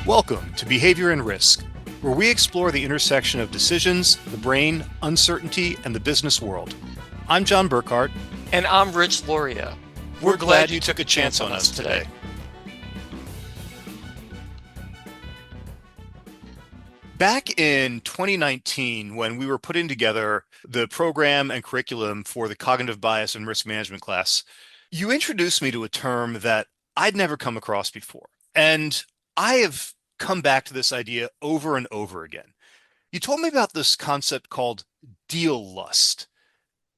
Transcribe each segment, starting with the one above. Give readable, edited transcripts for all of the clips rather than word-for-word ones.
Welcome to Behavior and Risk, where we explore the intersection of decisions, the brain, uncertainty, and the business world. I'm John Burkhart. And I'm Rich Loria. We're glad you took a chance on us today. Back in 2019, when we were putting together the program and curriculum for the Cognitive Bias and Risk Management class, you introduced me to a term that I'd never come across before. And I have come back to this idea over and over again. You told me about this concept called deal lust.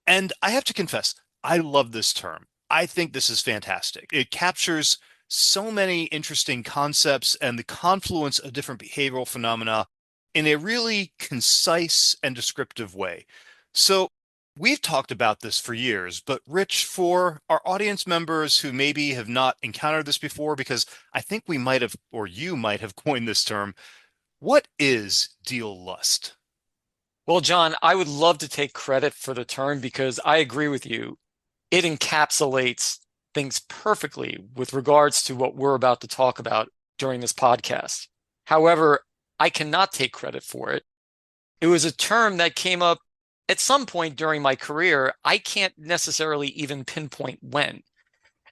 And I have to confess, I love this term. I think this is fantastic. It captures so many interesting concepts and the confluence of different behavioral phenomena in a really concise and descriptive way. So we've talked about this for years, but Rich, for our audience members who maybe have not encountered this before, because I think we might have, or you might have coined this term, what is deal lust? Well, John, I would love to take credit for the term because I agree with you. It encapsulates things perfectly with regards to what we're about to talk about during this podcast. However, I cannot take credit for it. It was a term that came up at some point during my career. I can't necessarily even pinpoint when,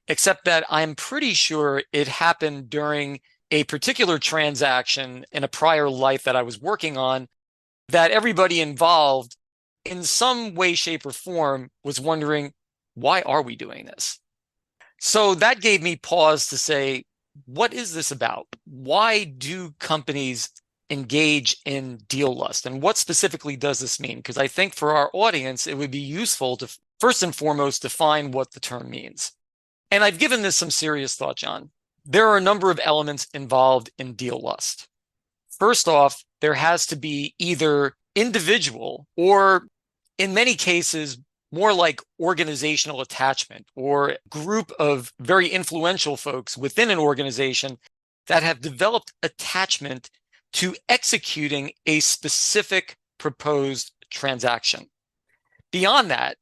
except that I'm pretty sure it happened during a particular transaction in a prior life that I was working on that everybody involved in some way, shape, or form was wondering, why are we doing this? So that gave me pause to say, what is this about? Why do companies engage in deal lust? And what specifically does this mean? Because I think for our audience, it would be useful to first and foremost define what the term means. And I've given this some serious thought, John. There are a number of elements involved in deal lust. First off, there has to be either individual or, in many cases, more like organizational attachment or group of very influential folks within an organization that have developed attachment to executing a specific proposed transaction. Beyond that,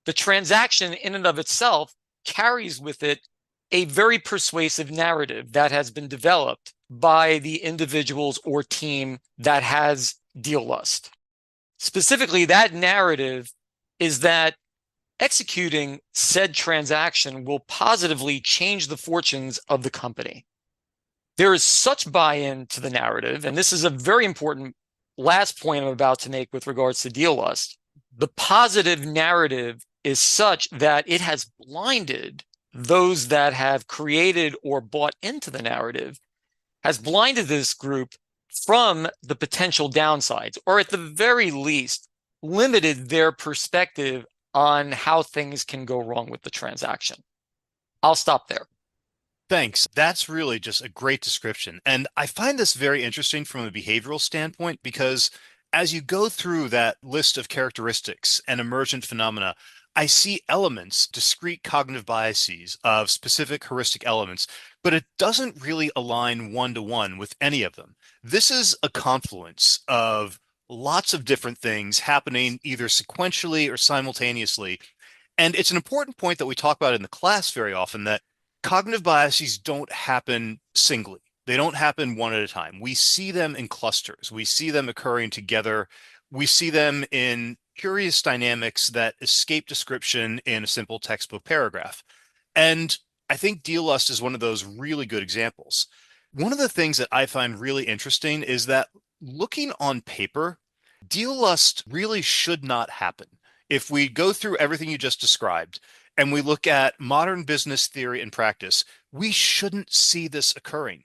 the transaction in and of itself carries with it a very persuasive narrative that has been developed by the individuals or team that has deal lust. Specifically, that narrative is that executing said transaction will positively change the fortunes of the company. There is such buy-in to the narrative, and this is a very important last point I'm about to make with regards to deal lust. The positive narrative is such that it has blinded those that have created or bought into the narrative, has blinded this group from the potential downsides, or at the very least, limited their perspective on how things can go wrong with the transaction. I'll stop there. Thanks. That's really just a great description. And I find this very interesting from a behavioral standpoint because as you go through that list of characteristics and emergent phenomena, I see elements, discrete cognitive biases of specific heuristic elements, but it doesn't really align one-to-one with any of them. This is a confluence of lots of different things happening either sequentially or simultaneously. And it's an important point that we talk about in the class very often that cognitive biases don't happen singly. They don't happen one at a time. We see them in clusters. We see them occurring together. We see them in curious dynamics that escape description in a simple textbook paragraph. And I think deal lust is one of those really good examples. One of the things that I find really interesting is that looking on paper, deal lust really should not happen. If we go through everything you just described and we look at modern business theory and practice, we shouldn't see this occurring.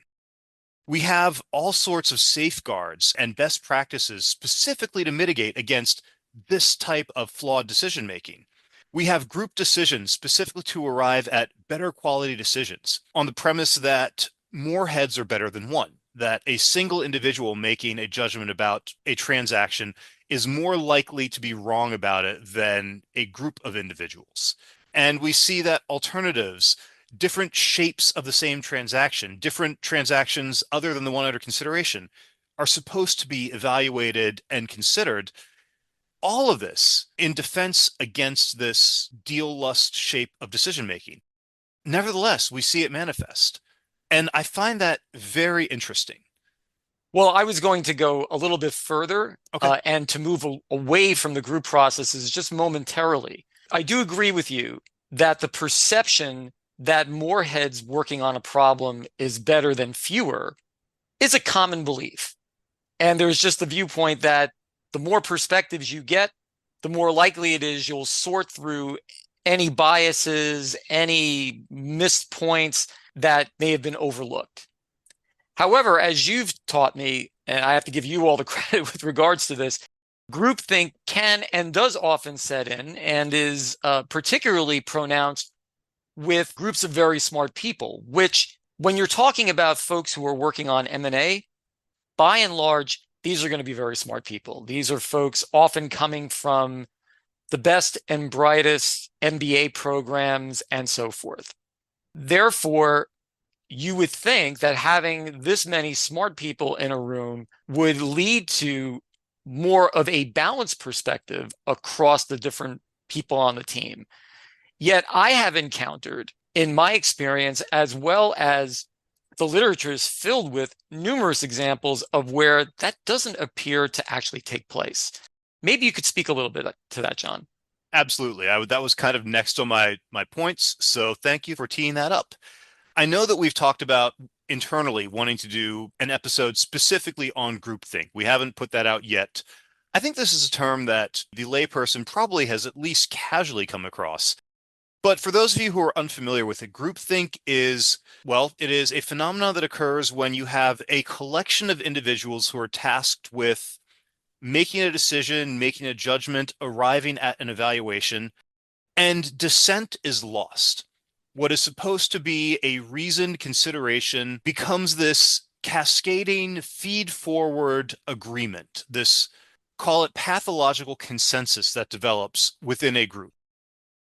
We have all sorts of safeguards and best practices specifically to mitigate against this type of flawed decision making. We have group decisions specifically to arrive at better quality decisions on the premise that more heads are better than one, that a single individual making a judgment about a transaction is more likely to be wrong about it than a group of individuals. And we see that alternatives, different shapes of the same transaction, different transactions other than the one under consideration, are supposed to be evaluated and considered. All of this in defense against this deal lust shape of decision making. Nevertheless, we see it manifest. And I find that very interesting. Well, I was going to go a little bit further Okay. and to move away from the group processes just momentarily. I do agree with you that the perception that more heads working on a problem is better than fewer is a common belief. And there's just the viewpoint that the more perspectives you get, the more likely it is you'll sort through any biases, any missed points that may have been overlooked. However, as you've taught me, and I have to give you all the credit with regards to this, groupthink can and does often set in and is particularly pronounced with groups of very smart people, which when you're talking about folks who are working on M&A, by and large, these are going to be very smart people. These are folks often coming from the best and brightest MBA programs and so forth. Therefore, you would think that having this many smart people in a room would lead to more of a balanced perspective across the different people on the team. Yet I have encountered, in my experience, as well as the literature is filled with numerous examples of where that doesn't appear to actually take place. Maybe you could speak a little bit to that, John. Absolutely. That was kind of next on my points. So thank you for teeing that up. I know that we've talked about internally wanting to do an episode specifically on groupthink. We haven't put that out yet. I think this is a term that the layperson probably has at least casually come across. But for those of you who are unfamiliar with it, groupthink is, well, it is a phenomenon that occurs when you have a collection of individuals who are tasked with making a decision, making a judgment, arriving at an evaluation, and dissent is lost. What is supposed to be a reasoned consideration becomes this cascading feed forward agreement, this call it pathological consensus that develops within a group.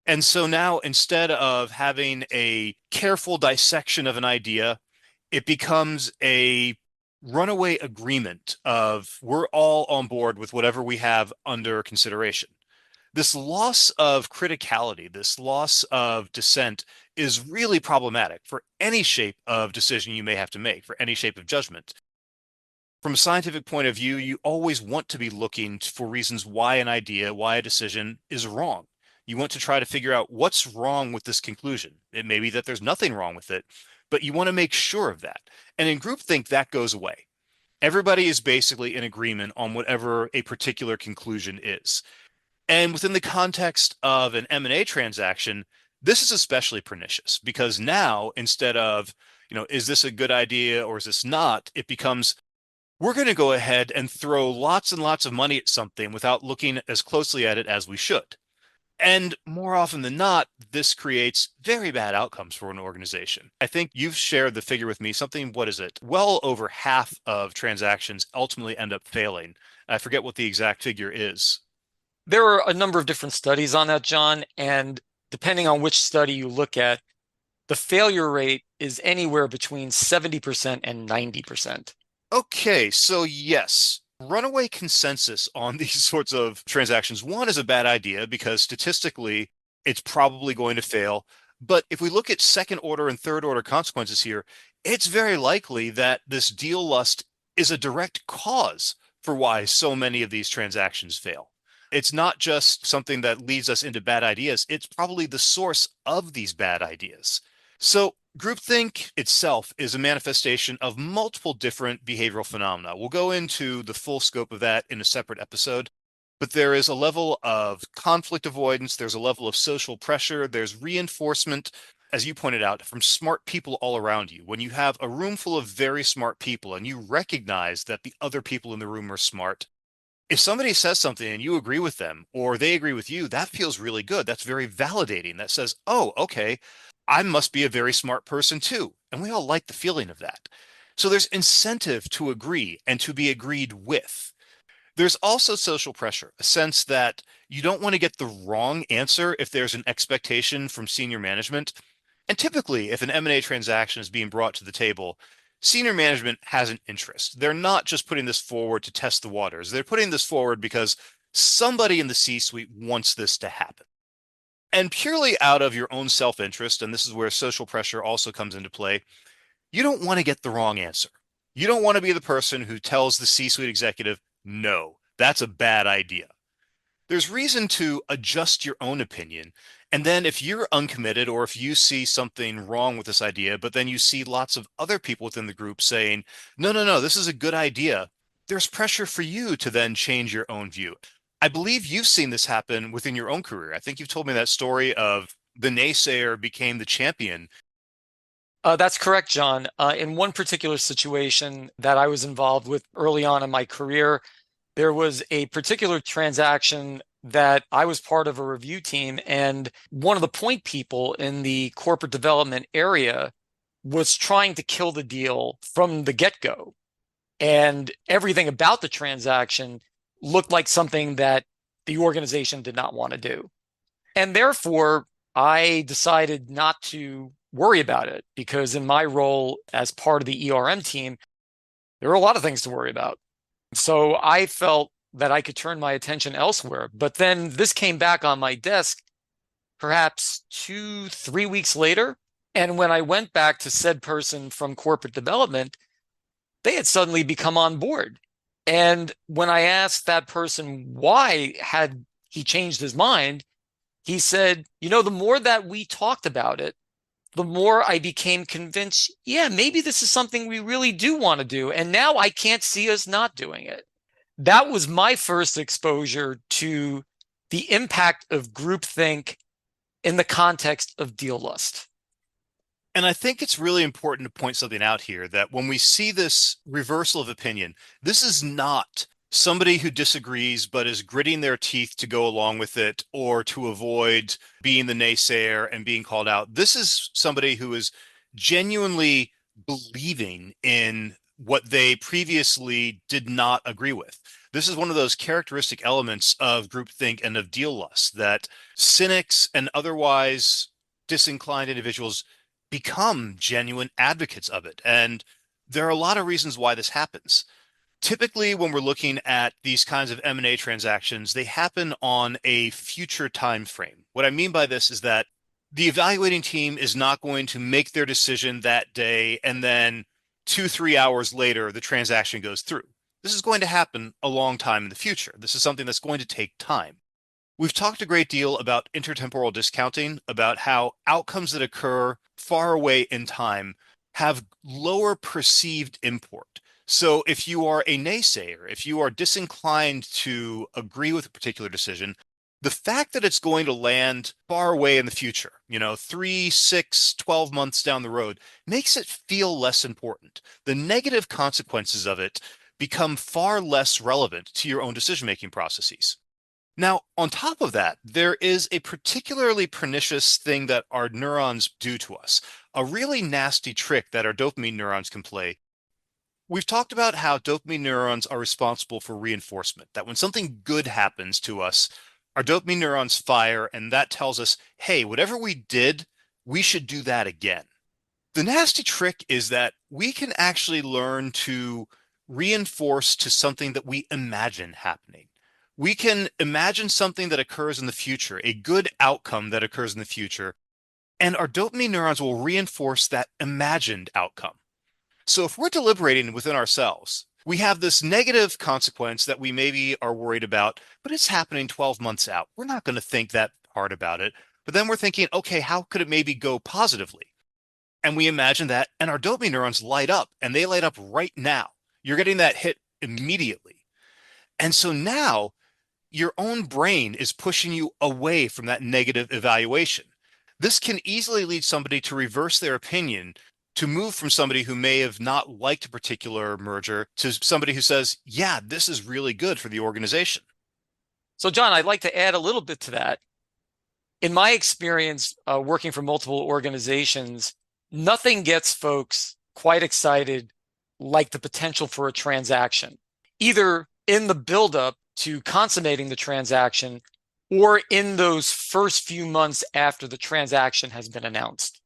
And so now instead of having a careful dissection of an idea, it becomes a runaway agreement of we're all on board with whatever we have under consideration. This loss of criticality, this loss of dissent is really problematic for any shape of decision you may have to make, for any shape of judgment. From a scientific point of view, you always want to be looking for reasons why an idea, why a decision is wrong. You want to try to figure out what's wrong with this conclusion. It may be that there's nothing wrong with it, but you want to make sure of that. And in groupthink, that goes away. Everybody is basically in agreement on whatever a particular conclusion is. And within the context of an M&A transaction, this is especially pernicious because now instead of, is this a good idea or is this not, it becomes, we're going to go ahead and throw lots and lots of money at something without looking as closely at it as we should. And more often than not, this creates very bad outcomes for an organization. I think you've shared the figure with me, something, what is it? Well over half of transactions ultimately end up failing. I forget what the exact figure is. There are a number of different studies on that, John, and depending on which study you look at, the failure rate is anywhere between 70% and 90%. Okay, so yes, runaway consensus on these sorts of transactions. One is a bad idea because statistically, it's probably going to fail. But if we look at second order and third order consequences here, it's very likely that this deal lust is a direct cause for why so many of these transactions fail. It's not just something that leads us into bad ideas, it's probably the source of these bad ideas. So groupthink itself is a manifestation of multiple different behavioral phenomena. We'll go into the full scope of that in a separate episode, but there is a level of conflict avoidance, there's a level of social pressure, there's reinforcement, as you pointed out, from smart people all around you. When you have a room full of very smart people and you recognize that the other people in the room are smart, if somebody says something and you agree with them or they agree with you, that feels really good. That's very validating. That says, oh, okay, I must be a very smart person too. And we all like the feeling of that. So there's incentive to agree and to be agreed with. There's also social pressure, a sense that you don't want to get the wrong answer if there's an expectation from senior management. And typically, if an M&A transaction is being brought to the table, senior management has an interest. They're not just putting this forward to test the waters. They're putting this forward because somebody in the C-suite wants this to happen. And purely out of your own self-interest, and this is where social pressure also comes into play, You don't want to get the wrong answer. You don't want to be the person who tells the C-suite executive, no, that's a bad idea. There's reason to adjust your own opinion. And then if you're uncommitted or if you see something wrong with this idea, but then you see lots of other people within the group saying, no, no, no, this is a good idea, there's pressure for you to then change your own view. I believe you've seen this happen within your own career. I think you've told me that story of the naysayer became the champion. That's correct, John. In one particular situation that I was involved with early on in my career, there was a particular transaction that I was part of a review team, and one of the point people in the corporate development area was trying to kill the deal from the get-go. And everything about the transaction looked like something that the organization did not want to do. And therefore, I decided not to worry about it because in my role as part of the ERM team, there are a lot of things to worry about. So I felt that I could turn my attention elsewhere. But then this came back on my desk perhaps 2, 3 weeks later. And when I went back to said person from corporate development, they had suddenly become on board. And when I asked that person why had he changed his mind, he said, the more that we talked about it, the more I became convinced, yeah, maybe this is something we really do want to do. And now I can't see us not doing it. That was my first exposure to the impact of groupthink in the context of deal lust. And I think it's really important to point something out here that when we see this reversal of opinion, this is not somebody who disagrees but is gritting their teeth to go along with it or to avoid being the naysayer and being called out. This is somebody who is genuinely believing in what they previously did not agree with. This is one of those characteristic elements of groupthink and of deal lust that cynics and otherwise disinclined individuals become genuine advocates of it. And there are a lot of reasons why this happens. Typically, when we're looking at these kinds of M&A transactions, they happen on a future time frame. What I mean by this is that the evaluating team is not going to make their decision that day and then 2, 3 hours later, the transaction goes through. This is going to happen a long time in the future. This is something that's going to take time. We've talked a great deal about intertemporal discounting, about how outcomes that occur far away in time have lower perceived import. So if you are a naysayer, if you are disinclined to agree with a particular decision, the fact that it's going to land far away in the future, 3, 6, 12 months down the road, makes it feel less important. The negative consequences of it become far less relevant to your own decision-making processes. Now, on top of that, there is a particularly pernicious thing that our neurons do to us, a really nasty trick that our dopamine neurons can play. We've talked about how dopamine neurons are responsible for reinforcement, that when something good happens to us, our dopamine neurons fire, and that tells us, hey, whatever we did, we should do that again. The nasty trick is that we can actually learn to reinforce to something that we imagine happening. We can imagine something that occurs in the future, a good outcome that occurs in the future, and our dopamine neurons will reinforce that imagined outcome. So if we're deliberating within ourselves, we have this negative consequence that we maybe are worried about, but it's happening 12 months out. We're not going to think that hard about it. But then we're thinking, okay, how could it maybe go positively? And we imagine that, and our dopamine neurons light up, and they light up right now. You're getting that hit immediately. And so now your own brain is pushing you away from that negative evaluation. This can easily lead somebody to reverse their opinion, to move from somebody who may have not liked a particular merger to somebody who says, yeah, this is really good for the organization. So, John, I'd like to add a little bit to that. In my experience working for multiple organizations, nothing gets folks quite excited like the potential for a transaction, either in the buildup to consummating the transaction or in those first few months after the transaction has been announced.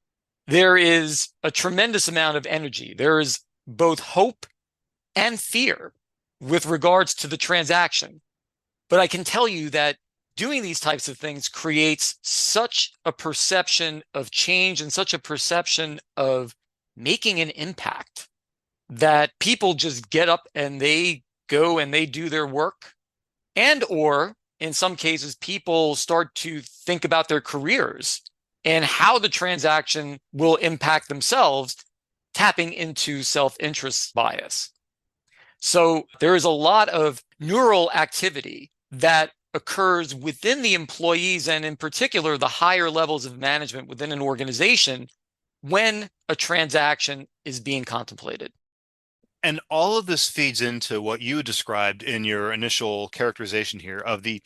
There is a tremendous amount of energy. There is both hope and fear with regards to the transaction. But I can tell you that doing these types of things creates such a perception of change and such a perception of making an impact, that people just get up and they go and they do their work, and or in some cases people start to think about their careers and how the transaction will impact themselves, tapping into self-interest bias. So there is a lot of neural activity that occurs within the employees, and in particular the higher levels of management within an organization, when a transaction is being contemplated. And all of this feeds into what you described in your initial characterization here of the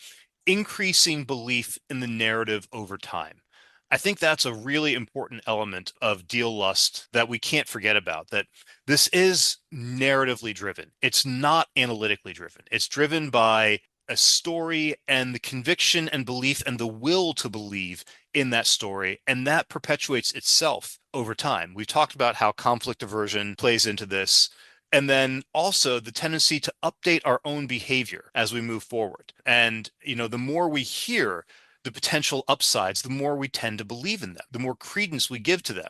increasing belief in the narrative over time. I think that's a really important element of Deal Lust that we can't forget about, that this is narratively driven. It's not analytically driven. It's driven by a story and the conviction and belief and the will to believe in that story. And that perpetuates itself over time. We've talked about how conflict aversion plays into this. And then also the tendency to update our own behavior as we move forward. And, the more we hear the potential upsides, the more we tend to believe in them, the more credence we give to them.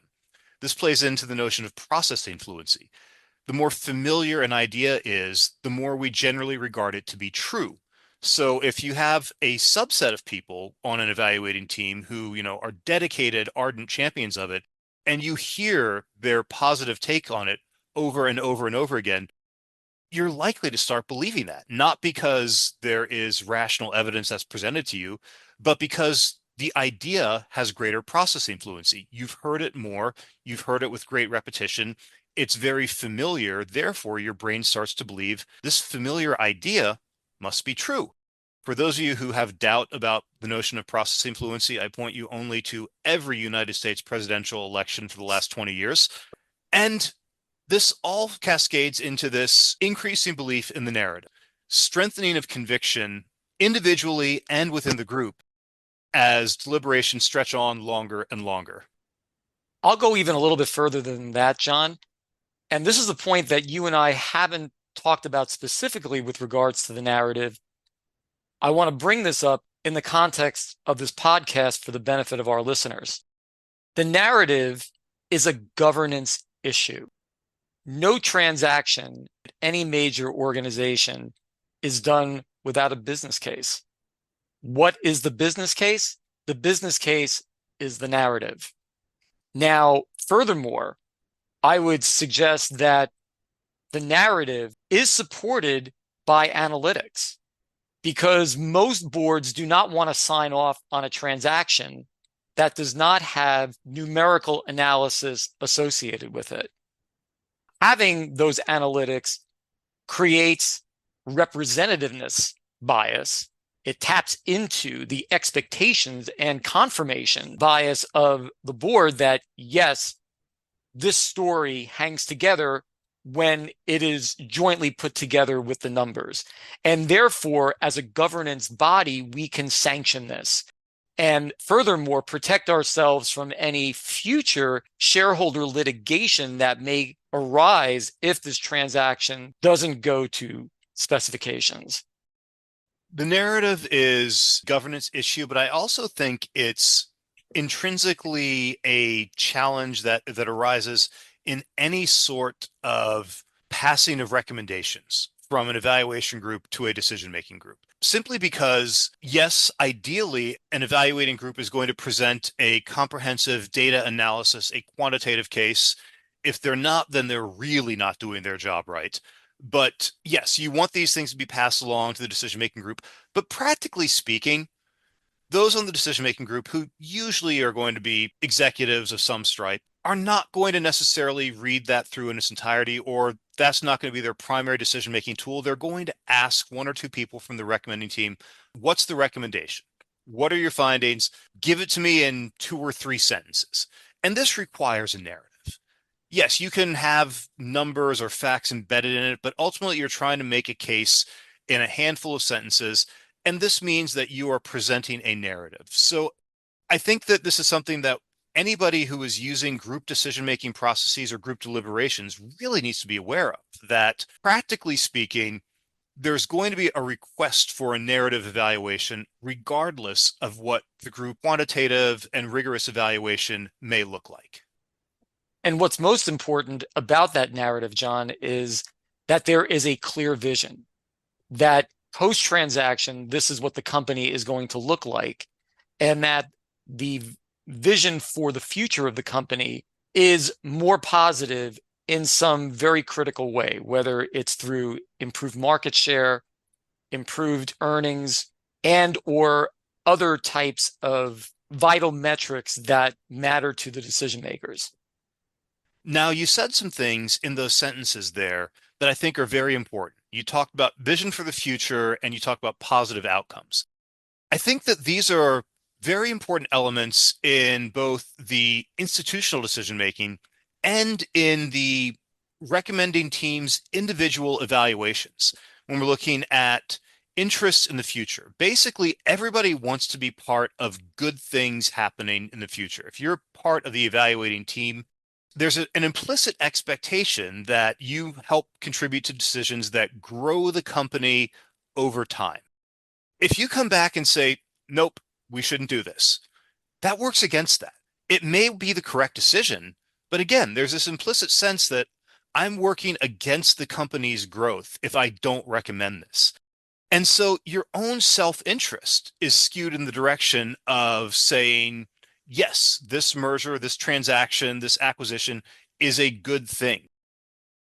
This plays into the notion of processing fluency. The more familiar an idea is, the more we generally regard it to be true. So if you have a subset of people on an evaluating team who, are dedicated, ardent champions of it, and you hear their positive take on it over and over and over again, you're likely to start believing that, not because there is rational evidence that's presented to you, but because the idea has greater processing fluency. You've heard it more, you've heard it with great repetition. It's very familiar. Therefore, your brain starts to believe this familiar idea must be true. For those of you who have doubt about the notion of processing fluency, I point you only to every United States presidential election for the last 20 years. And this all cascades into this increasing belief in the narrative, strengthening of conviction individually and within the group as deliberations stretch on longer and longer. I'll go even a little bit further than that, John. And this is the point that you and I haven't talked about specifically with regards to the narrative. I want to bring this up in the context of this podcast for the benefit of our listeners. The narrative is a governance issue. No transaction at any major organization is done without a business case. What is the business case? The business case is the narrative. Now, furthermore, I would suggest that the narrative is supported by analytics, because most boards do not want to sign off on a transaction that does not have numerical analysis associated with it. Having those analytics creates representativeness bias. It taps into the expectations and confirmation bias of the board that, yes, this story hangs together when it is jointly put together with the numbers. And therefore, as a governance body, we can sanction this. And furthermore, protect ourselves from any future shareholder litigation that may arise if this transaction doesn't go to specifications. The narrative is a governance issue, but I also think it's intrinsically a challenge that arises in any sort of passing of recommendations from an evaluation group to a decision-making group. Simply because, yes, ideally, an evaluating group is going to present a comprehensive data analysis, a quantitative case. If they're not, then they're really not doing their job right. But yes, you want these things to be passed along to the decision-making group. But practically speaking, those on the decision-making group, who usually are going to be executives of some stripe, are not going to necessarily read that through in its entirety, or that's not going to be their primary decision-making tool. They're going to ask one or two people from the recommending team, what's the recommendation? What are your findings? Give it to me in 2 or 3 sentences. And this requires a narrative. Yes, you can have numbers or facts embedded in it, but ultimately you're trying to make a case in a handful of sentences. And this means that you are presenting a narrative. So I think that this is something that anybody who is using group decision-making processes or group deliberations really needs to be aware of, that practically speaking, there's going to be a request for a narrative evaluation, regardless of what the group quantitative and rigorous evaluation may look like. And what's most important about that narrative, John, is that there is a clear vision that post-transaction, this is what the company is going to look like, and that the vision for the future of the company is more positive in some very critical way, whether it's through improved market share, improved earnings, and or other types of vital metrics that matter to the decision makers. Now, you said some things in those sentences there that I think are very important. You talked about vision for the future and you talked about positive outcomes. I think that these are very important elements in both the institutional decision making and in the recommending teams' individual evaluations when we're looking at interests in the future. Basically, everybody wants to be part of good things happening in the future. If you're part of the evaluating team, there's an implicit expectation that you help contribute to decisions that grow the company over time. If you come back and say, nope, we shouldn't do this, that works against that. It may be the correct decision, but again, there's this implicit sense that I'm working against the company's growth if I don't recommend this. And so your own self-interest is skewed in the direction of saying, yes, this merger, this transaction, this acquisition is a good thing.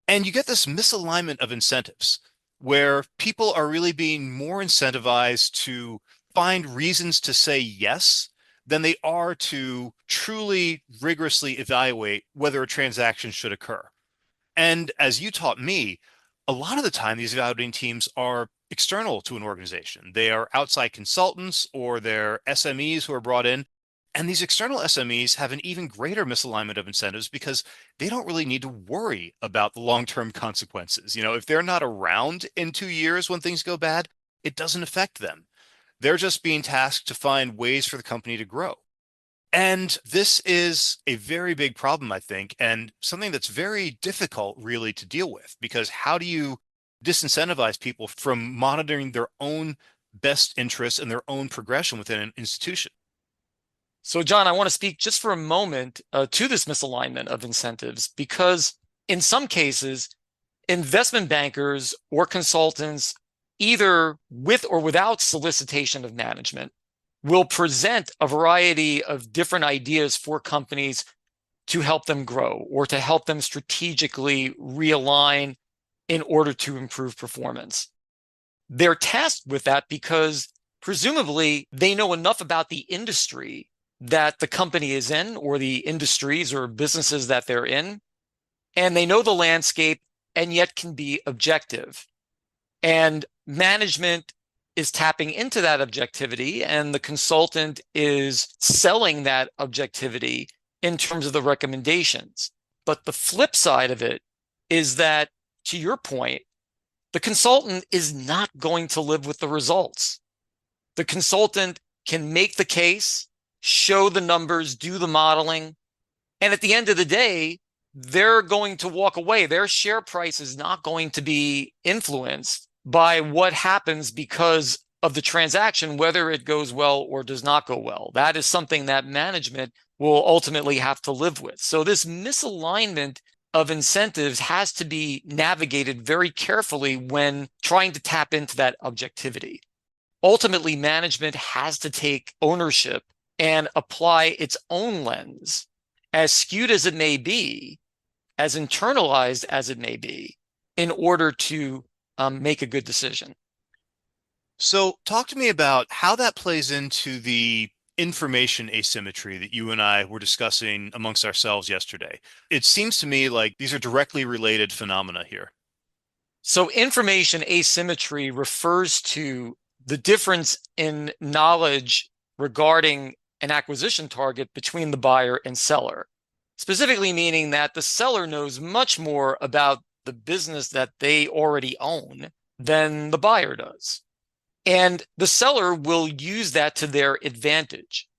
And you get this misalignment of incentives where people are really being more incentivized to find reasons to say yes than they are to truly rigorously evaluate whether a transaction should occur. And as you taught me, a lot of the time these evaluating teams are external to an organization. They are outside consultants or they're SMEs who are brought in. And these external SMEs have an even greater misalignment of incentives because they don't really need to worry about the long-term consequences. If they're not around in 2 years when things go bad, it doesn't affect them. They're just being tasked to find ways for the company to grow. And this is a very big problem, I think, and something that's very difficult really to deal with, because how do you disincentivize people from monitoring their own best interests and their own progression within an institution? So, John, I want to speak just for a moment to this misalignment of incentives, because in some cases, investment bankers or consultants, either with or without solicitation of management, will present a variety of different ideas for companies to help them grow or to help them strategically realign in order to improve performance. They're tasked with that because presumably they know enough about the industry that the company is in, or the industries or businesses that they're in, and they know the landscape and yet can be objective. And management is tapping into that objectivity, and the consultant is selling that objectivity in terms of the recommendations. But the flip side of it is that, to your point, the consultant is not going to live with the results. The consultant can make the case, show the numbers, do the modeling, and at the end of the day, they're going to walk away. Their share price is not going to be influenced by what happens because of the transaction, whether it goes well or does not go well. That is something that management will ultimately have to live with. So this misalignment of incentives has to be navigated very carefully when trying to tap into that objectivity. Ultimately, management has to take ownership and apply its own lens, as skewed as it may be, as internalized as it may be, in order to make a good decision. So talk to me about how that plays into the information asymmetry that you and I were discussing amongst ourselves yesterday. It seems to me like these are directly related phenomena here. So information asymmetry refers to the difference in knowledge regarding an acquisition target between the buyer and seller, specifically meaning that the seller knows much more about the business that they already own than the buyer does. And the seller will use that to their advantage.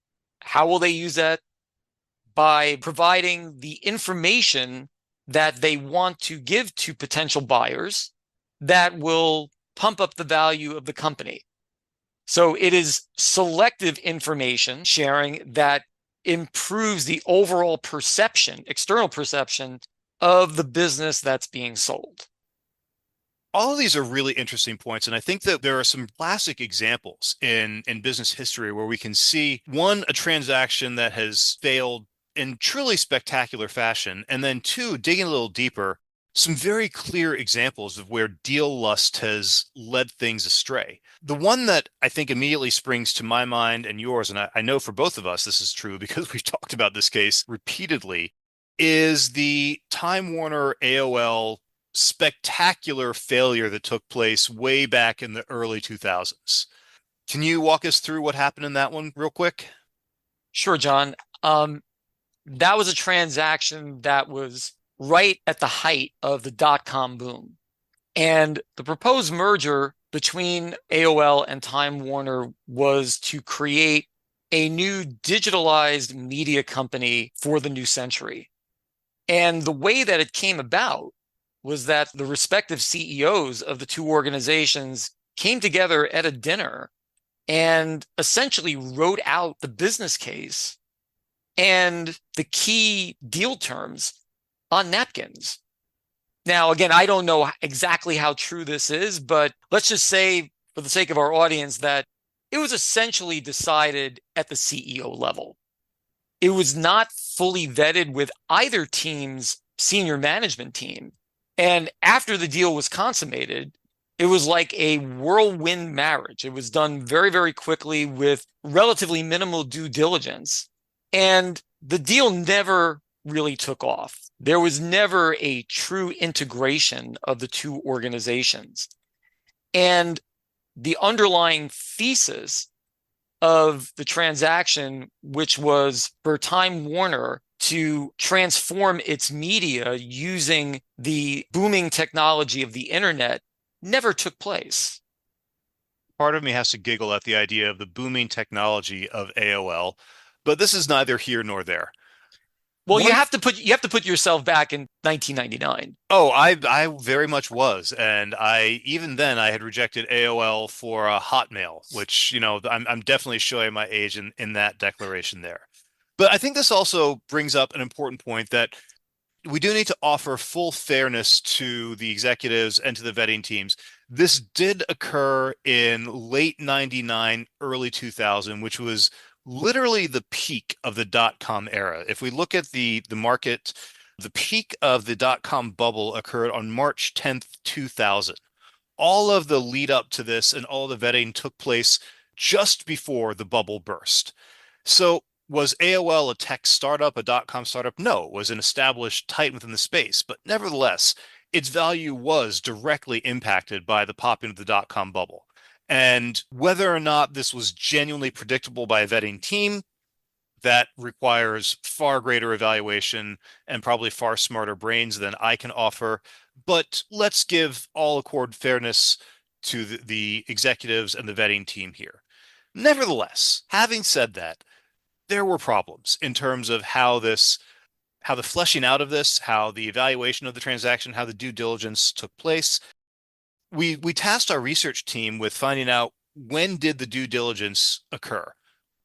How will they use that? By providing the information that they want to give to potential buyers that will pump up the value of the company. So it is selective information sharing that improves the overall perception, external perception of the business that's being sold. All of these are really interesting points, and I think that there are some classic examples in business history where we can see one, a transaction that has failed in truly spectacular fashion, and then two, digging a little deeper, some very clear examples of where deal lust has led things astray. The one that I think immediately springs to my mind and yours, and I know for both of us this is true because we've talked about this case repeatedly, is the Time Warner AOL spectacular failure that took place way back in the early 2000s. Can you walk us through what happened in that one real quick? Sure, John. That was a transaction that was right at the height of the dot-com boom. And the proposed merger between AOL and Time Warner was to create a new digitalized media company for the new century. And the way that it came about was that the respective CEOs of the two organizations came together at a dinner and essentially wrote out the business case and the key deal terms on napkins. Now, again, I don't know exactly how true this is, but let's just say, for the sake of our audience, that it was essentially decided at the CEO level. It was not fully vetted with either team's senior management team. And after the deal was consummated, it was like a whirlwind marriage. It was done very, very quickly with relatively minimal due diligence. And the deal never really took off. There was never a true integration of the two organizations. And the underlying thesis of the transaction, which was for Time Warner to transform its media using the booming technology of the internet, never took place. Part of me has to giggle at the idea of the booming technology of AOL, but this is neither here nor there. Well, you have to put yourself back in 1999. Oh, I very much was, and I even then I had rejected AOL for Hotmail, which I'm definitely showing my age in that declaration there. But I think this also brings up an important point that we do need to offer full fairness to the executives and to the vetting teams. This did occur in late 99, early 2000, which was literally the peak of the dot-com era. If we look at the market, the peak of the dot-com bubble occurred on March 10th, 2000. All of the lead up to this and all the vetting took place just before the bubble burst. So was AOL a tech startup, a dot-com startup? No, it was an established titan within the space, but nevertheless, its value was directly impacted by the popping of the dot-com bubble. And whether or not this was genuinely predictable by a vetting team, that requires far greater evaluation and probably far smarter brains than I can offer. But let's give all accord fairness to the executives and the vetting team here. Nevertheless, having said that, there were problems in terms of how the fleshing out of this, how the evaluation of the transaction, how the due diligence took place. We tasked our research team with finding out when did the due diligence occur,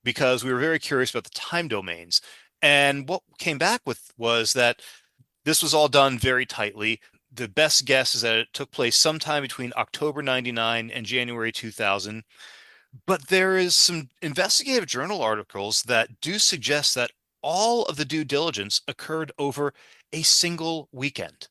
because we were very curious about the time domains. And what came back with was that this was all done very tightly. The best guess is that it took place sometime between October 99 and January 2000. But there is some investigative journal articles that do suggest that all of the due diligence occurred over a single weekend.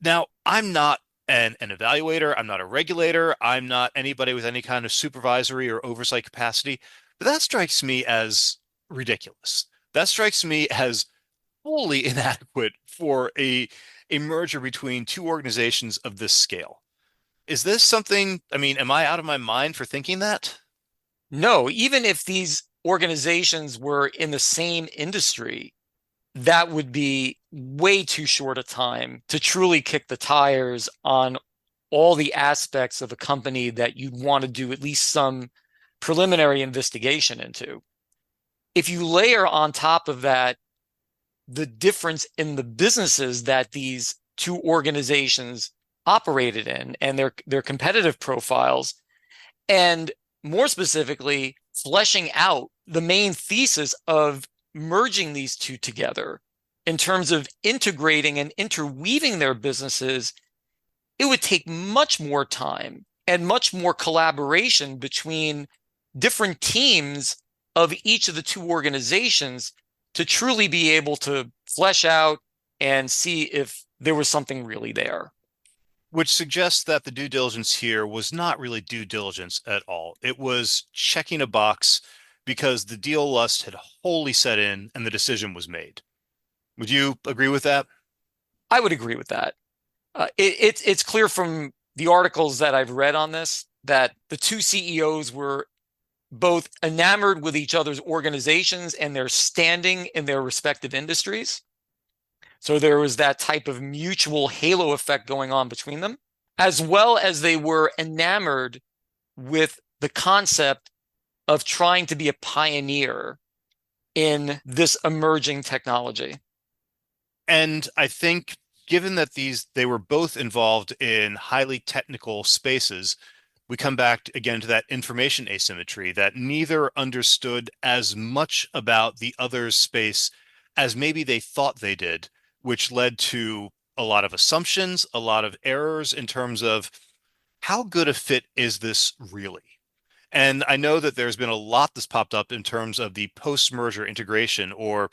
Now, I'm not an evaluator, I'm not a regulator, I'm not anybody with any kind of supervisory or oversight capacity, but that strikes me as ridiculous. That strikes me as wholly inadequate for a merger between two organizations of this scale. Is this something, I mean, am I out of my mind for thinking that? No, even if these organizations were in the same industry, that would be way too short a time to truly kick the tires on all the aspects of a company that you'd want to do at least some preliminary investigation into. If you layer on top of that the difference in the businesses that these two organizations operated in and their competitive profiles, and more specifically, fleshing out the main thesis of merging these two together, in terms of integrating and interweaving their businesses, it would take much more time and much more collaboration between different teams of each of the two organizations to truly be able to flesh out and see if there was something really there. Which suggests that the due diligence here was not really due diligence at all. It was checking a box because the deal lust had wholly set in and the decision was made. Would you agree with that? I would agree with that. It's clear from the articles that I've read on this that the two CEOs were both enamored with each other's organizations and their standing in their respective industries. So there was that type of mutual halo effect going on between them, as well as they were enamored with the concept of trying to be a pioneer in this emerging technology. And I think given that they were both involved in highly technical spaces, we come back again to that information asymmetry, that neither understood as much about the other's space as maybe they thought they did, which led to a lot of assumptions, a lot of errors in terms of how good a fit is this really? And I know that there's been a lot that's popped up in terms of the post-merger integration, or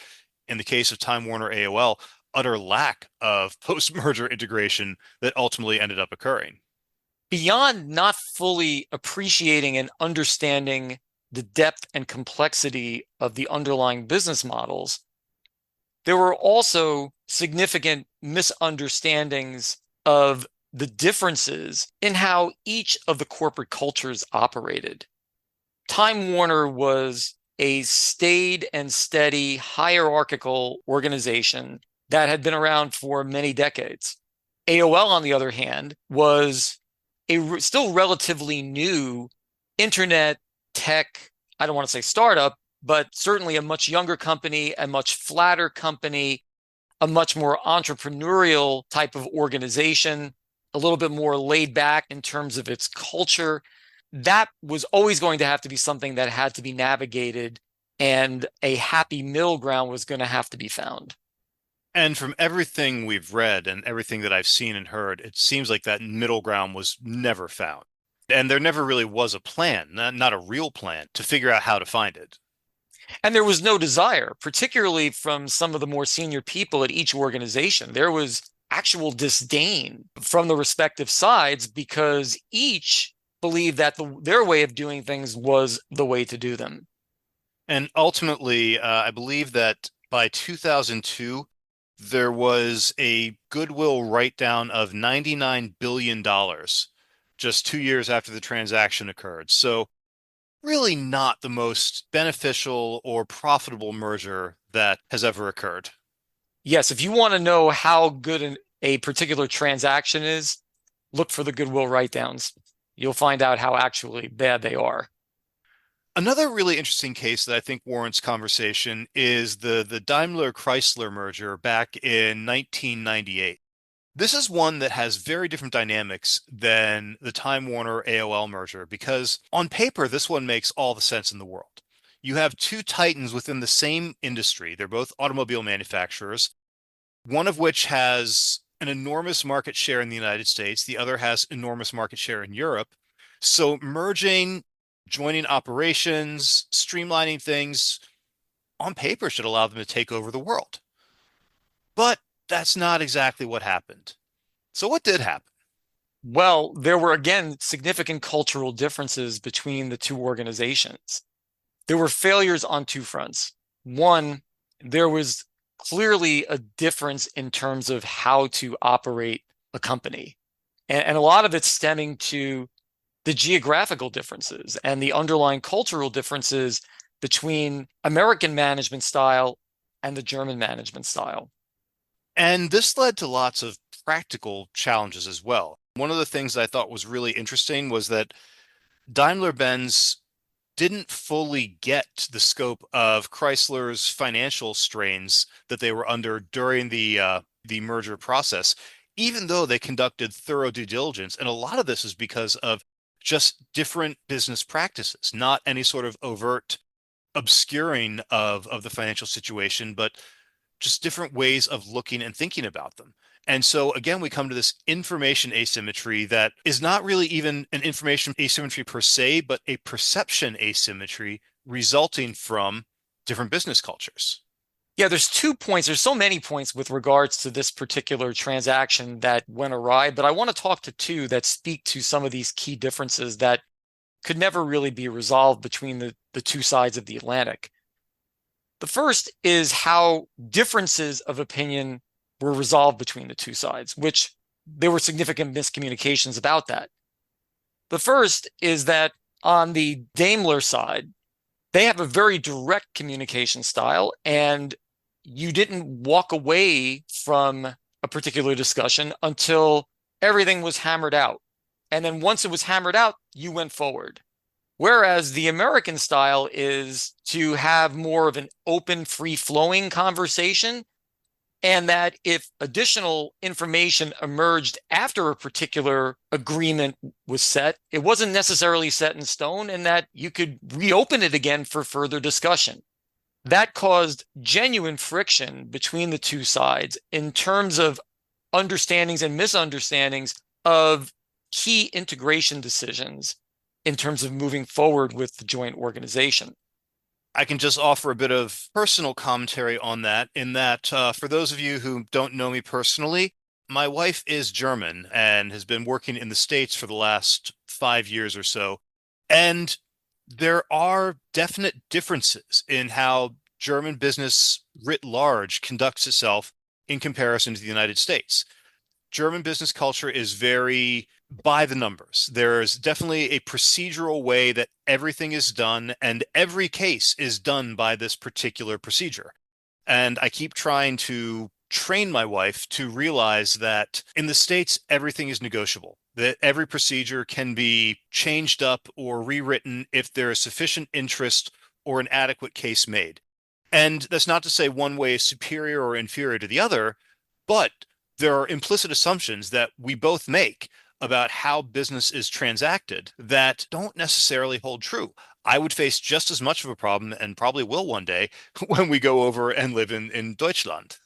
in the case of Time Warner AOL, utter lack of post-merger integration that ultimately ended up occurring. Beyond not fully appreciating and understanding the depth and complexity of the underlying business models, there were also significant misunderstandings of the differences in how each of the corporate cultures operated. Time Warner was a staid and steady hierarchical organization that had been around for many decades. AOL, on the other hand, was a still relatively new internet tech, I don't want to say startup, but certainly a much younger company, a much flatter company, a much more entrepreneurial type of organization, a little bit more laid back in terms of its culture. That was always going to have to be something that had to be navigated, and a happy middle ground was going to have to be found. And from everything we've read and everything that I've seen and heard, it seems like that middle ground was never found. And there never really was a plan, not a real plan, to figure out how to find it. And there was no desire, particularly from some of the more senior people at each organization. There was actual disdain from the respective sides because each believed that their way of doing things was the way to do them. And ultimately, I believe that by 2002, there was a goodwill write-down of $99 billion just 2 years after the transaction occurred. So really not the most beneficial or profitable merger that has ever occurred. Yes, if you want to know how good a particular transaction is, look for the goodwill write-downs. You'll find out how actually bad they are. Another really interesting case that I think warrants conversation is the Daimler Chrysler merger back in 1998. This is one that has very different dynamics than the Time Warner AOL merger because on paper, this one makes all the sense in the world. You have two titans within the same industry. They're both automobile manufacturers, one of which has an enormous market share in the United States. The other has enormous market share in Europe. So merging, joining operations, streamlining things on paper should allow them to take over the world. But that's not exactly what happened. So what did happen? Well, there were again significant cultural differences between the two organizations. There were failures on two fronts. One, there was clearly a difference in terms of how to operate a company. And a lot of it stemming to the geographical differences and the underlying cultural differences between American management style and the German management style. And this led to lots of practical challenges as well. One of the things that I thought was really interesting was that Daimler-Benz didn't fully get the scope of Chrysler's financial strains that they were under during the merger process, even though they conducted thorough due diligence. And a lot of this is because of just different business practices, not any sort of overt obscuring of the financial situation, but just different ways of looking and thinking about them. And so again, we come to this information asymmetry that is not really even an information asymmetry per se, but a perception asymmetry resulting from different business cultures. Yeah, there's 2 points. There's so many points with regards to this particular transaction that went awry, but I want to talk to two that speak to some of these key differences that could never really be resolved between the two sides of the Atlantic. The first is how differences of opinion were resolved between the two sides, which there were significant miscommunications about that. The first is that on the Daimler side, they have a very direct communication style, and you didn't walk away from a particular discussion until everything was hammered out. And then once it was hammered out, you went forward. Whereas the American style is to have more of an open, free-flowing conversation, and that if additional information emerged after a particular agreement was set, it wasn't necessarily set in stone, and that you could reopen it again for further discussion. That caused genuine friction between the two sides in terms of understandings and misunderstandings of key integration decisions in terms of moving forward with the joint organization. I can just offer a bit of personal commentary on that, in that for those of you who don't know me personally, my wife is German and has been working in the States for the last 5 years or so. And there are definite differences in how German business writ large conducts itself in comparison to the United States. German business culture is very by the numbers. There's definitely a procedural way that everything is done, and every case is done by this particular procedure. And I keep trying to train my wife to realize that in the States, everything is negotiable, that every procedure can be changed up or rewritten if there is sufficient interest or an adequate case made. And that's not to say one way is superior or inferior to the other, but there are implicit assumptions that we both make about how business is transacted that don't necessarily hold true. I would face just as much of a problem, and probably will one day, when we go over and live in Deutschland.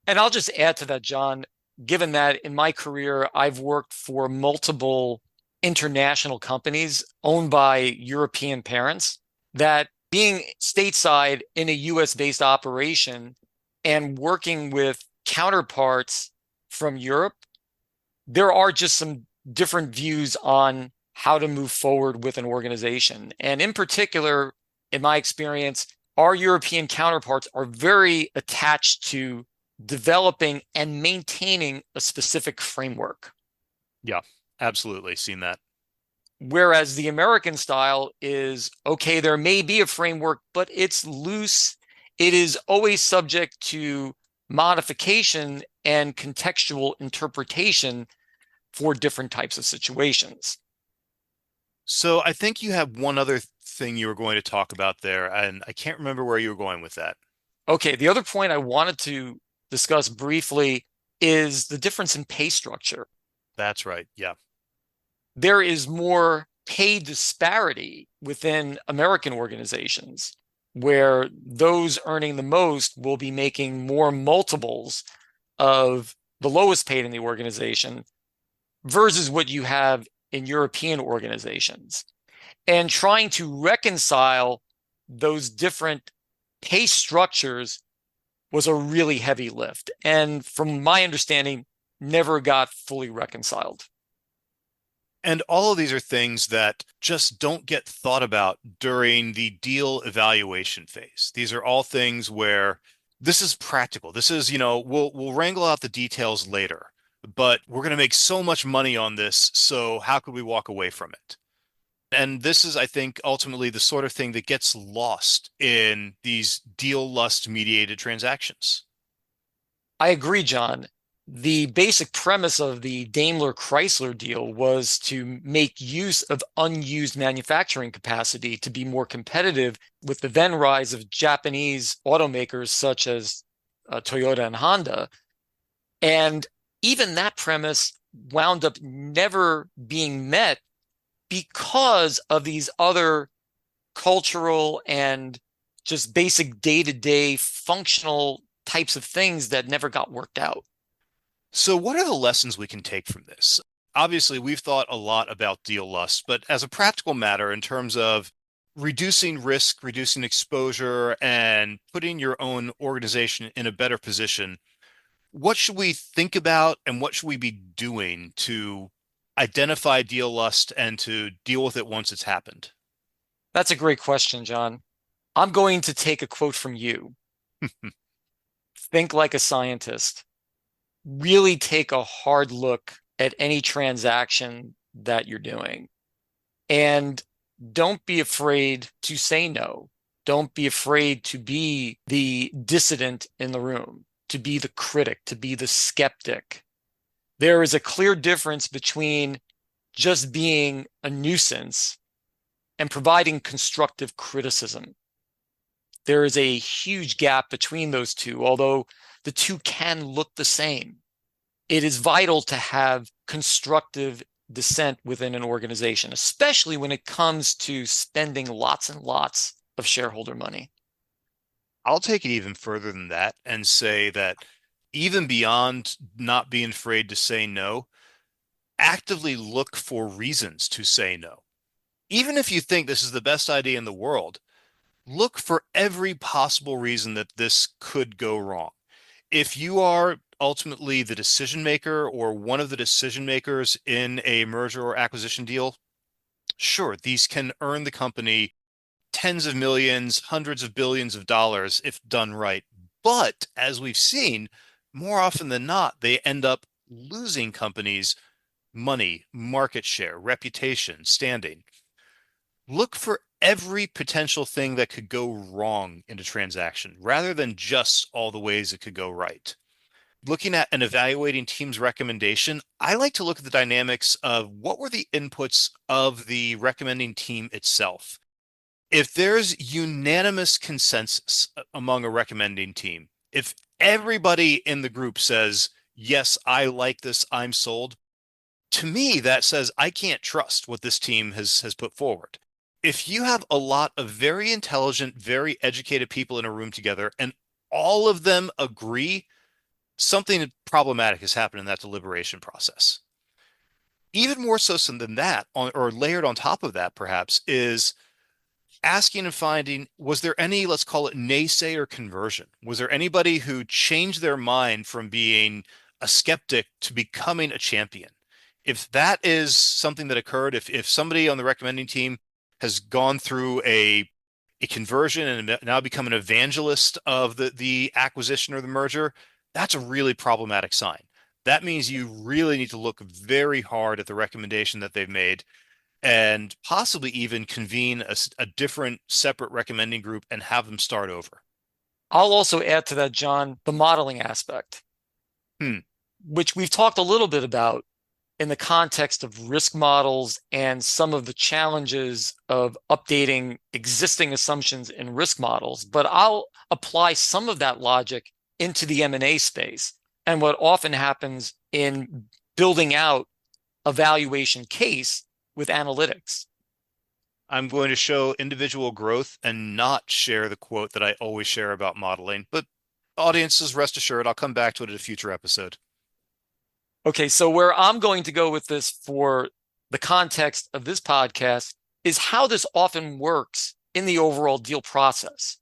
And I'll just add to that, John, given that in my career, I've worked for multiple international companies owned by European parents, that being stateside in a US-based operation and working with counterparts from Europe, there are just some different views on how to move forward with an organization. And in particular, in my experience, our European counterparts are very attached to developing and maintaining a specific framework. Yeah, absolutely. Seen that. Whereas the American style is, okay, there may be a framework, but it's loose. It is always subject to modification and contextual interpretation for different types of situations. So I think you have one other thing you were going to talk about there, and I can't remember where you were going with that. Okay, the other point I wanted to discuss briefly is the difference in pay structure. That's right. Yeah. There is more pay disparity within American organizations, where those earning the most will be making more multiples of the lowest paid in the organization versus what you have in European organizations. And trying to reconcile those different pay structures was a really heavy lift. And from my understanding, never got fully reconciled. And all of these are things that just don't get thought about during the deal evaluation phase. These are all things where this is practical. This is, we'll wrangle out the details later, but we're going to make so much money on this. So how could we walk away from it? And this is, I think, ultimately the sort of thing that gets lost in these deal lust mediated transactions. I agree, John. The basic premise of the Daimler Chrysler deal was to make use of unused manufacturing capacity to be more competitive with the then rise of Japanese automakers such as Toyota and Honda. And even that premise wound up never being met because of these other cultural and just basic day-to-day functional types of things that never got worked out. So, what are the lessons we can take from this? Obviously, we've thought a lot about deal lust, but as a practical matter, in terms of reducing risk, reducing exposure, and putting your own organization in a better position, what should we think about and what should we be doing to identify deal lust and to deal with it once it's happened? That's a great question, John. I'm going to take a quote from you. Think like a scientist. Really take a hard look at any transaction that you're doing. And don't be afraid to say no. Don't be afraid to be the dissident in the room, to be the critic, to be the skeptic. There is a clear difference between just being a nuisance and providing constructive criticism. There is a huge gap between those two, although the two can look the same. It is vital to have constructive dissent within an organization, especially when it comes to spending lots and lots of shareholder money. I'll take it even further than that and say that even beyond not being afraid to say no, actively look for reasons to say no. Even if you think this is the best idea in the world, look for every possible reason that this could go wrong. If you are ultimately the decision maker or one of the decision makers in a merger or acquisition deal, sure, these can earn the company tens of millions, hundreds of billions of dollars if done right. But as we've seen, more often than not, they end up losing companies money, market share, reputation, standing. Look for every potential thing that could go wrong in a transaction rather than just all the ways it could go right. Looking at and evaluating team's recommendation, I like to look at the dynamics of what were the inputs of the recommending team itself. If there's unanimous consensus among a recommending team, if everybody in the group says, yes, I like this, I'm sold, to me, that says I can't trust what this team has put forward. If you have a lot of very intelligent, very educated people in a room together and all of them agree, something problematic has happened in that deliberation process. Even more so than that, or layered on top of that, perhaps, is asking and finding, was there any, let's call it naysayer conversion? Was there anybody who changed their mind from being a skeptic to becoming a champion? If that is something that occurred, if somebody on the recommending team has gone through a conversion and now become an evangelist of the acquisition or the merger, that's a really problematic sign. That means you really need to look very hard at the recommendation that they've made and possibly even convene a different separate recommending group and have them start over. I'll also add to that, John, the modeling aspect, which we've talked a little bit about in the context of risk models and some of the challenges of updating existing assumptions in risk models. But I'll apply some of that logic into the M&A space and what often happens in building out a valuation case with analytics. I'm going to show individual growth and not share the quote that I always share about modeling, but audiences, rest assured, I'll come back to it in a future episode. Okay, so where I'm going to go with this for the context of this podcast is how this often works in the overall deal process.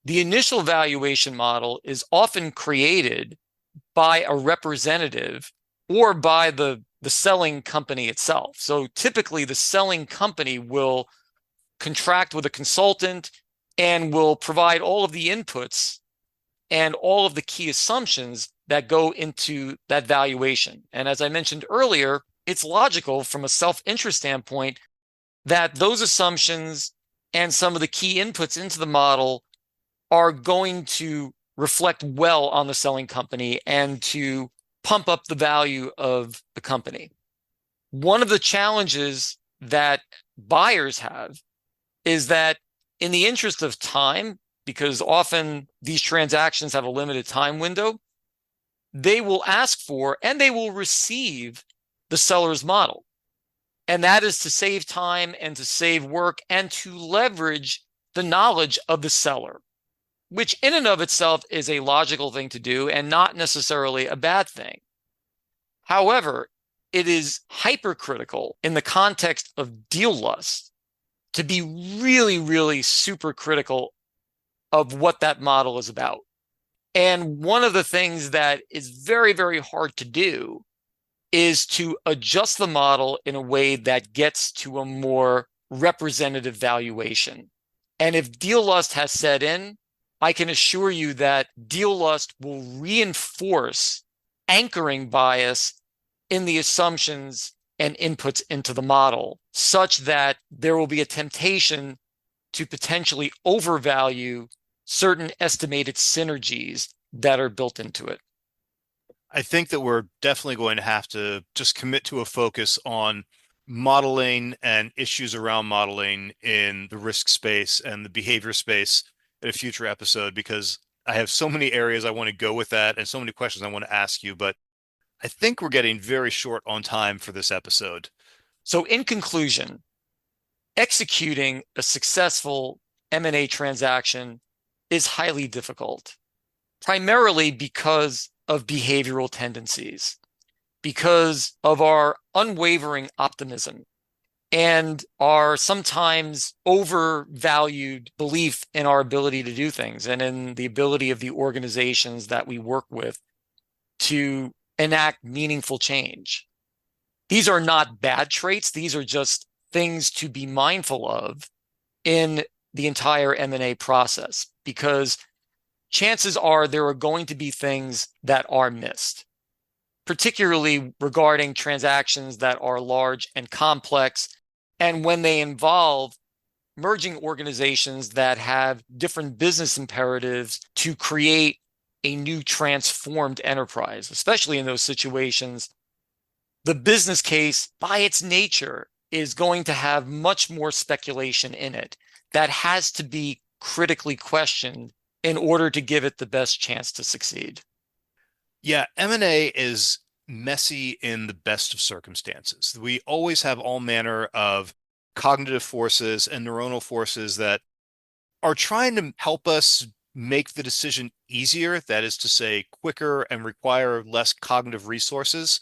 The initial valuation model is often created by a representative or by the selling company itself. So typically the selling company will contract with a consultant and will provide all of the inputs and all of the key assumptions that go into that valuation. And as I mentioned earlier, it's logical from a self-interest standpoint that those assumptions and some of the key inputs into the model are going to reflect well on the selling company and to pump up the value of the company. One of the challenges that buyers have is that in the interest of time, because often these transactions have a limited time window, they will ask for and they will receive the seller's model. And that is to save time and to save work and to leverage the knowledge of the seller, which in and of itself is a logical thing to do and not necessarily a bad thing. However, it is hypercritical in the context of deal lust to be really, really super critical of what that model is about. And one of the things that is very, very hard to do is to adjust the model in a way that gets to a more representative valuation. And if deal lust has set in, I can assure you that deal lust will reinforce anchoring bias in the assumptions and inputs into the model, such that there will be a temptation to potentially overvalue certain estimated synergies that are built into it. I think that we're definitely going to have to just commit to a focus on modeling and issues around modeling in the risk space and the behavior space in a future episode, because I have so many areas I want to go with that and so many questions I want to ask you, but I think we're getting very short on time for this episode. So in conclusion, executing a successful M&A transaction is highly difficult, primarily because of behavioral tendencies, because of our unwavering optimism and our sometimes overvalued belief in our ability to do things and in the ability of the organizations that we work with to enact meaningful change. These are not bad traits. These are just things to be mindful of in the entire M&A process, because chances are there are going to be things that are missed, particularly regarding transactions that are large and complex, and when they involve merging organizations that have different business imperatives to create a new transformed enterprise. Especially in those situations, the business case by its nature is going to have much more speculation in it that has to be critically questioned in order to give it the best chance to succeed. Yeah, M&A is messy in the best of circumstances. We always have all manner of cognitive forces and neuronal forces that are trying to help us make the decision easier, that is to say, quicker and require less cognitive resources.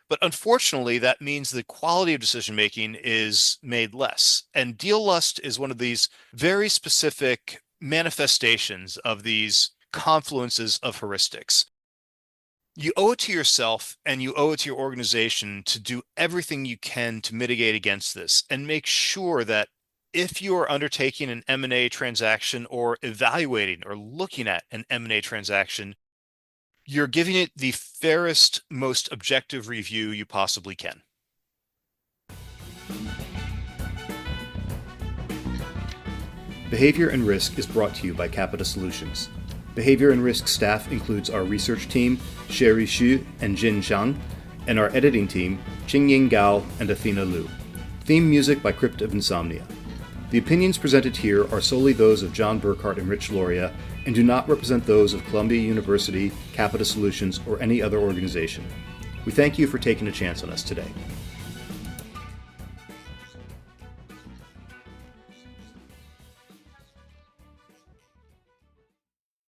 But unfortunately, that means the quality of decision making is made less. And deal lust is one of these very specific manifestations of these confluences of heuristics. You owe it to yourself and you owe it to your organization to do everything you can to mitigate against this and make sure that if you are undertaking an M&A transaction or evaluating or looking at an M&A transaction, you're giving it the fairest, most objective review you possibly can. Behavior and Risk is brought to you by Capita Solutions. Behavior and Risk staff includes our research team, Sherry Xu and Jin Zhang, and our editing team, Qingying Gao and Athena Liu. Theme music by Crypt of Insomnia. The opinions presented here are solely those of John Burkhart and Rich Loria and do not represent those of Columbia University, Capita Solutions, or any other organization. We thank you for taking a chance on us today.